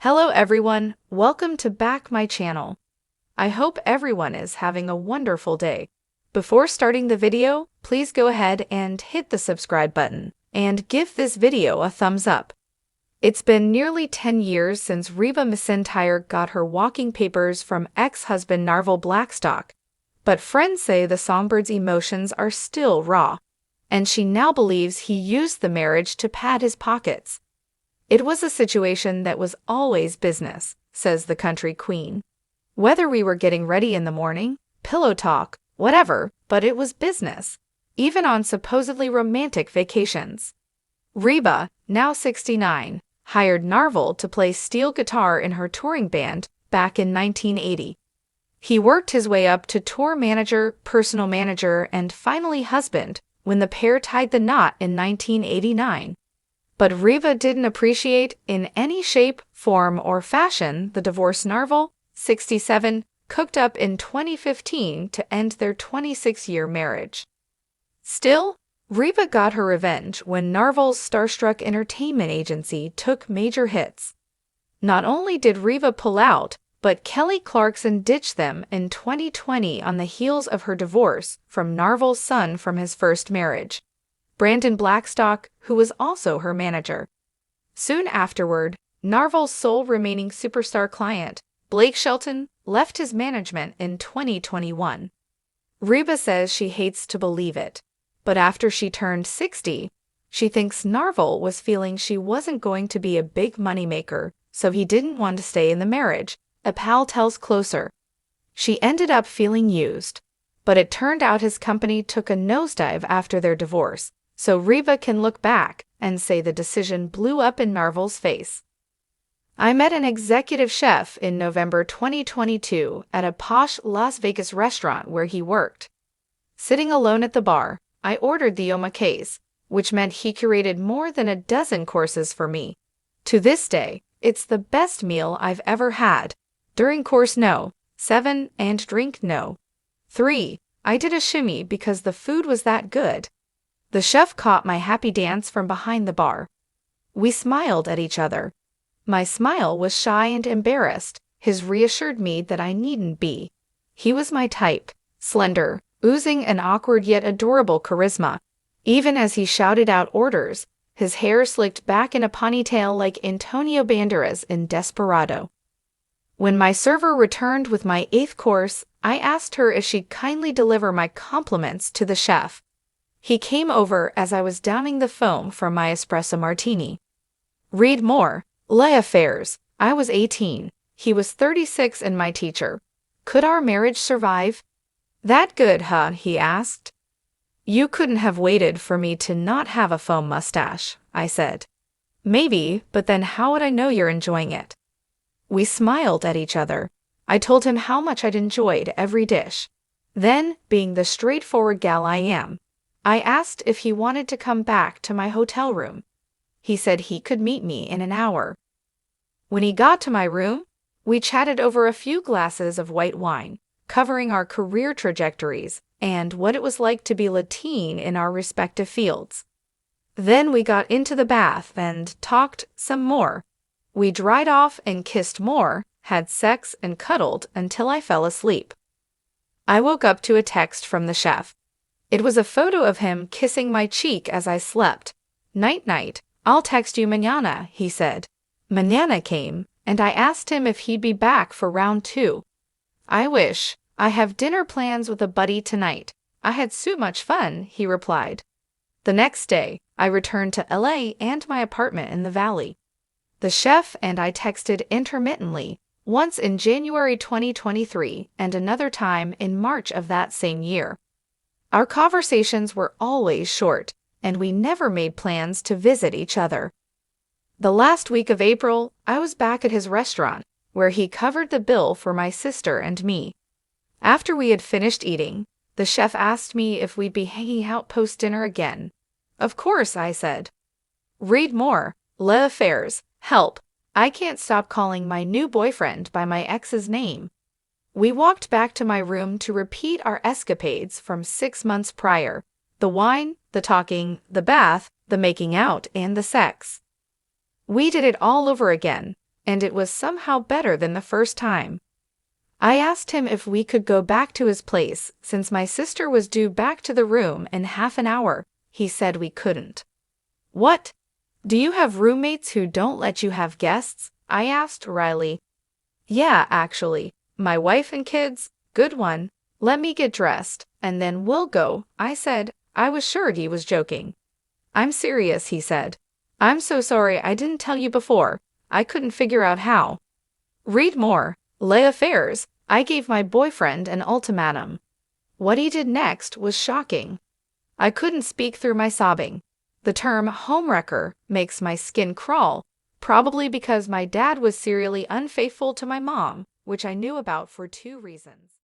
Hello everyone, welcome to back my channel. I hope everyone is having a wonderful day. Before starting the video, please go ahead and hit the subscribe button and give this video a thumbs up. It's been nearly 10 years since Reba McEntire got her walking papers from ex-husband Narvel Blackstock, but friends say the songbird's emotions are still raw, and she now believes he used the marriage to pad his pockets. It was a situation that was always business, says the country queen. Whether we were getting ready in the morning, pillow talk, whatever, but it was business, even on supposedly romantic vacations. Reba, now 69, hired Narvel to play steel guitar in her touring band back in 1980. He worked his way up to tour manager, personal manager, and finally husband when the pair tied the knot in 1989. But Reba didn't appreciate in any shape, form, or fashion the divorce Narvel, 67, cooked up in 2015 to end their 26-year marriage. Still, Reba got her revenge when Narvel's Starstruck entertainment agency took major hits. Not only did Reba pull out, but Kelly Clarkson ditched them in 2020 on the heels of her divorce from Narvel's son from his first marriage, Brandon Blackstock, who was also her manager. Soon afterward, Narvel's sole remaining superstar client, Blake Shelton, left his management in 2021. Reba says she hates to believe it, but after she turned 60, she thinks Narvel was feeling she wasn't going to be a big moneymaker, so he didn't want to stay in the marriage, a pal tells Closer. She ended up feeling used, but it turned out his company took a nosedive after their divorce, so Reba can look back and say the decision blew up in Narvel's face. I met an executive chef in November 2022 at a posh Las Vegas restaurant where he worked. Sitting alone at the bar, I ordered the omakase, which meant he curated more than a dozen courses for me. To this day, it's the best meal I've ever had. During course no, 7, and drink no. 3, I did a shimmy because the food was that good. The chef caught my happy dance from behind the bar. We smiled at each other. My smile was shy and embarrassed. His reassured me that I needn't be. He was my type, slender, oozing an awkward yet adorable charisma. Even as he shouted out orders, his hair slicked back in a ponytail like Antonio Banderas in Desperado. When my server returned with my 8th course, I asked her if she'd kindly deliver my compliments to the chef. He came over as I was downing the foam from my espresso martini. Read more. Les Affairs. I was 18. He was 36 and my teacher. Could our marriage survive? That good, huh? He asked. You couldn't have waited for me to not have a foam mustache, I said. Maybe, but then how would I know you're enjoying it? We smiled at each other. I told him how much I'd enjoyed every dish. Then, being the straightforward gal I am, I asked if he wanted to come back to my hotel room. He said he could meet me in an hour. When he got to my room, we chatted over a few glasses of white wine, covering our career trajectories and what it was like to be Latin in our respective fields. Then we got into the bath and talked some more. We dried off and kissed more, had sex and cuddled until I fell asleep. I woke up to a text from the chef. It was a photo of him kissing my cheek as I slept. Night-night, I'll text you mañana, he said. Mañana came, and I asked him if he'd be back for round 2. I wish. I have dinner plans with a buddy tonight. I had so much fun, he replied. The next day, I returned to LA and my apartment in the Valley. The chef and I texted intermittently, once in January 2023 and another time in March of that same year. Our conversations were always short, and we never made plans to visit each other. The last week of April, I was back at his restaurant, where he covered the bill for my sister and me. After we had finished eating, the chef asked me if we'd be hanging out post-dinner again. Of course, I said. Read more. Les Affairs. Help. I can't stop calling my new boyfriend by my ex's name. We walked back to my room to repeat our escapades from 6 months prior. The wine, the talking, the bath, the making out, and the sex. We did it all over again, and it was somehow better than the first time. I asked him if we could go back to his place since my sister was due back to the room in half an hour. He said we couldn't. What? Do you have roommates who don't let you have guests? I asked Riley. Yeah, actually. My wife and kids. Good one. Let me get dressed, and then we'll go, I said. I was sure he was joking. I'm serious, he said. I'm so sorry I didn't tell you before. I couldn't figure out how. Read more. Les Affairs. I gave my boyfriend an ultimatum. What he did next was shocking. I couldn't speak through my sobbing. The term homewrecker makes my skin crawl, probably because my dad was serially unfaithful to my mom, which I knew about for 2 reasons.